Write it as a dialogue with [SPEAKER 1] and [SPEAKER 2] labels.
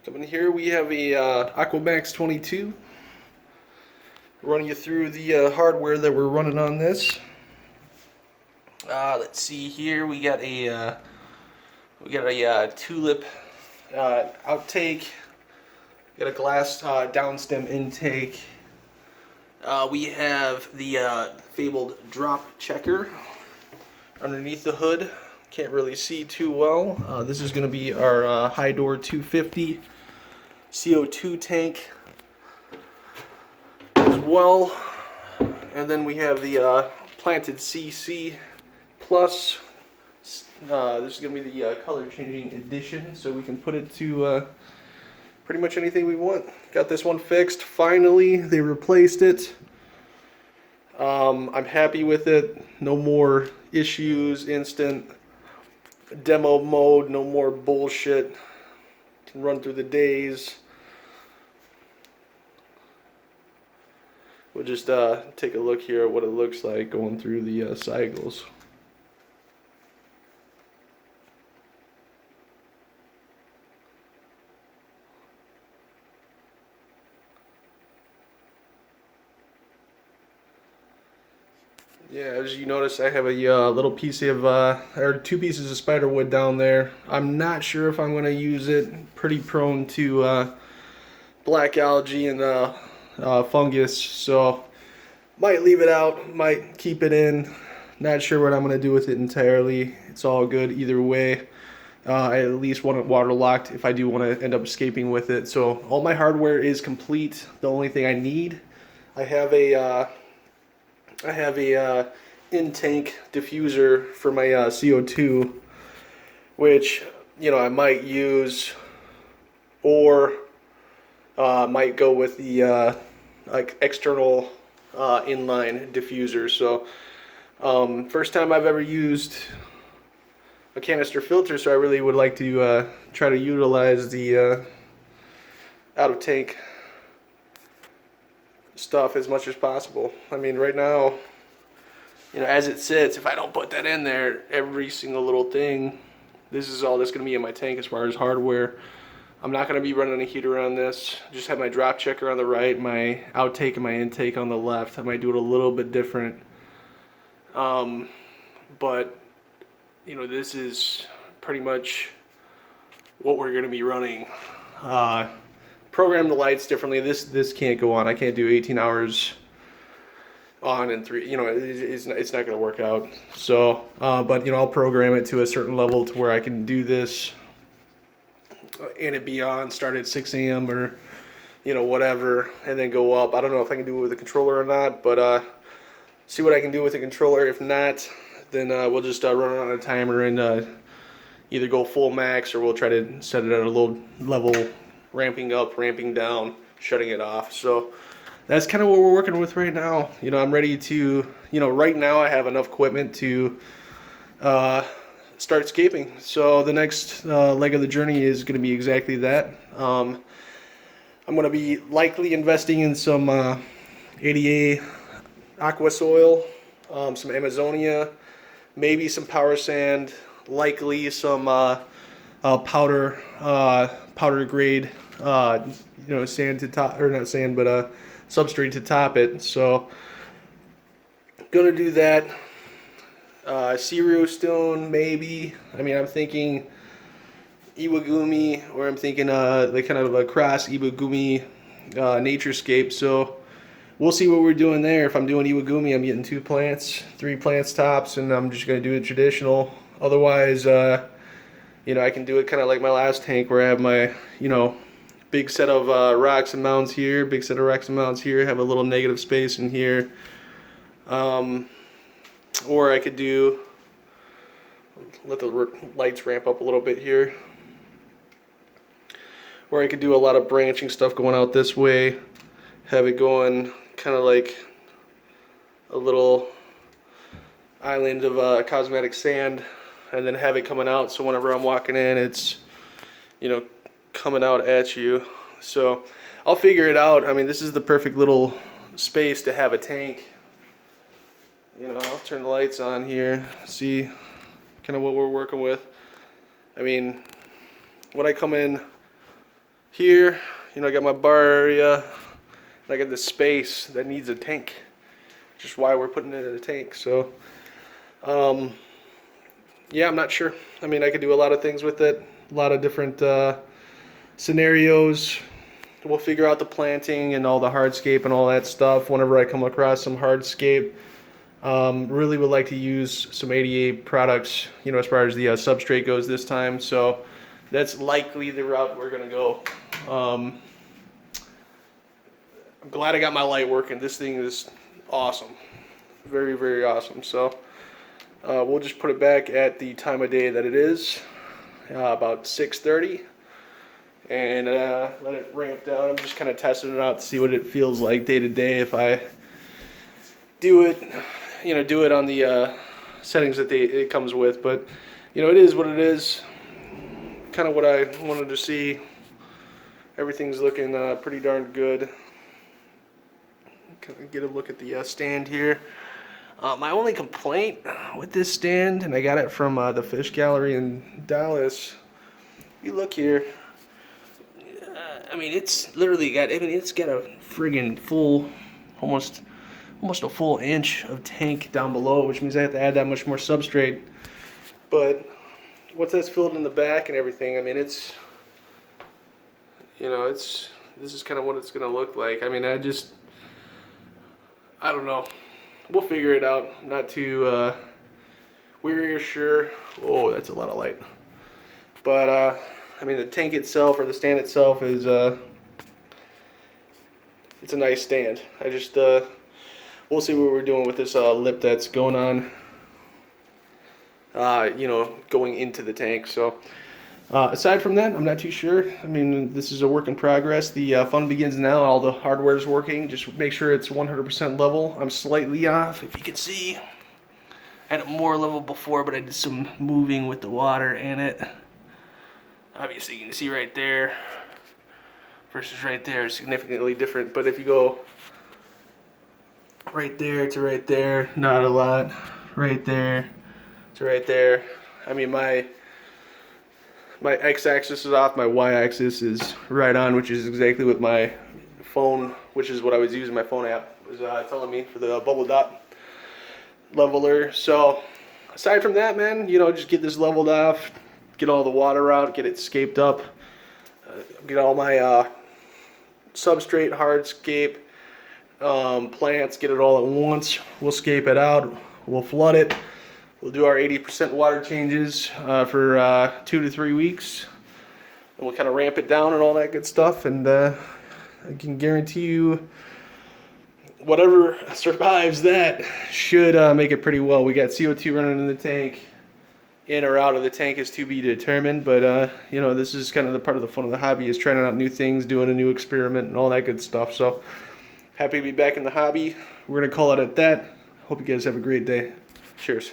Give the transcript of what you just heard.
[SPEAKER 1] Coming here, we have a Aquamaxx 22. Running you through the hardware that we're running on this. Let's see here. We got a tulip outtake. Got a glass downstem intake. We have the fabled drop checker underneath the hood. Can't really see too well. This is going to be our high door 250 CO2 tank as well. And then we have the planted CC Plus. This is going to be the color changing edition, so we can put it to pretty much anything we want. Got this one fixed. Finally, they replaced it. I'm happy with it. No more issues, instant demo mode, no more bullshit. Can run through the days. We'll just take a look here at what it looks like going through the cycles. Yeah, as you notice, I have a little piece of, or two pieces of spider wood down there. I'm not sure if I'm going to use it. Pretty prone to black algae and fungus, so might leave it out, might keep it in. Not sure what I'm going to do with it entirely. It's all good either way. I at least want it waterlocked if I do want to end up escaping with it. So all my hardware is complete. The only thing I need, I have a in-tank diffuser for my CO2, which I might use, or might go with the like external inline diffuser. So first time I've ever used a canister filter, so I really would like to try to utilize the out of tank stuff as much as possible. I mean, right now, as it sits, if I don't put that in there, every single little thing, this is all that's going to be in my tank as far as hardware. I'm not going to be running a heater on this. Just have my drop checker on the right, my outtake and my intake on the left. I might do it a little bit different. But this is pretty much what we're going to be running. Program the lights differently. This can't go on. I can't do 18 hours on and 3. It's not going to work out. So, but I'll program it to a certain level to where I can do this and it be on, start at 6 a.m. or whatever, and then go up. I don't know if I can do it with a controller or not, but see what I can do with the controller. If not, then we'll just run it on a timer and either go full max, or we'll try to set it at a low level, ramping up, ramping down, shutting it off. So that's kind of what we're working with right now. I'm ready to, right now I have enough equipment to start scaping. So the next leg of the journey is going to be exactly that. I'm going to be likely investing in some ADA aqua soil, some Amazonia, maybe some power sand, likely some powder grade sand to top, or not sand, but substrate to top it. So gonna do that. Cereal stone, maybe. I mean, I'm thinking Iwagumi, or I'm thinking like kind of a cross Iwagumi naturescape. So we'll see what we're doing there. If I'm doing Iwagumi, I'm getting 2 plants, 3 plants tops, and I'm just gonna do it traditional. Otherwise, I can do it kind of like my last tank, where I have my, big set of rocks and mounds here, big set of rocks and mounds here, have a little negative space in here. Or I could let the lights ramp up a little bit here. Or I could do a lot of branching stuff going out this way, have it going kind of like a little island of cosmetic sand, and then have it coming out, so whenever I'm walking in, it's coming out at you. So I'll figure it out. I mean, this is the perfect little space to have a tank. I'll turn the lights on here, see kind of what we're working with. I mean, when I come in Here, you know, I got my bar area, and I got this space that needs a tank, which is why we're putting it in a tank. So, yeah, I'm not sure. I mean, I could do a lot of things with it, a lot of different scenarios. We'll figure out the planting and all the hardscape and all that stuff whenever I come across some hardscape. Really would like to use some 88 products, you know, as far as the substrate goes this time. So that's likely the route we're gonna go. I'm glad I got my light working. This thing is awesome, very, very awesome. So we'll just put it back at the time of day that it is, about 6:30, and let it ramp down. I'm just kind of testing it out to see what it feels like day to day if I do it, you know, do it on the settings that it comes with. But you know, it is what it is. Kind of what I wanted to see. Everything's looking pretty darn good. Kind of get a look at the stand here. My only complaint with this stand, and I got it from the Fish Gallery in Dallas. You look here. I mean, it's literally got. I mean, it's got a friggin' full, almost a full inch of tank down below, which means I have to add that much more substrate. But once that's filled in the back and everything, I mean, it's, you know, this is kind of what it's gonna look like. I mean, I don't know. We'll figure it out. Not too weary or sure. Oh, that's a lot of light. But I mean, the tank itself or the stand itself is it's a nice stand. I just we'll see what we're doing with this lip that's going on. You know, going into the tank. So aside from that, I'm not too sure. I mean, this is a work in progress. The fun begins now. All the hardware is working. Just make sure it's 100% level. I'm slightly off, if you can see. I had it more level before, but I did some moving with the water in it. Obviously, you can see right there versus right there is significantly different. But if you go right there to right there, not a lot. Right there to right there. I mean, my x-axis is off, my y-axis is right on, which is exactly what my phone, which is what I was using my phone app, was telling me for the bubble dot leveler. So aside from that, man, you know, just get this leveled off, get all the water out, get it scaped up, get all my substrate, hardscape, plants, get it all at once. We'll scape it out, we'll flood it. We'll do our 80% water changes for 2 to 3 weeks, and we'll kind of ramp it down and all that good stuff. And I can guarantee you, whatever survives that should make it pretty well. We got CO2 running in the tank. In or out of the tank is to be determined, but you know, this is kind of the part of the fun of the hobby, is trying out new things, doing a new experiment, and all that good stuff. So happy to be back in the hobby. We're gonna call it at that. Hope you guys have a great day. Cheers.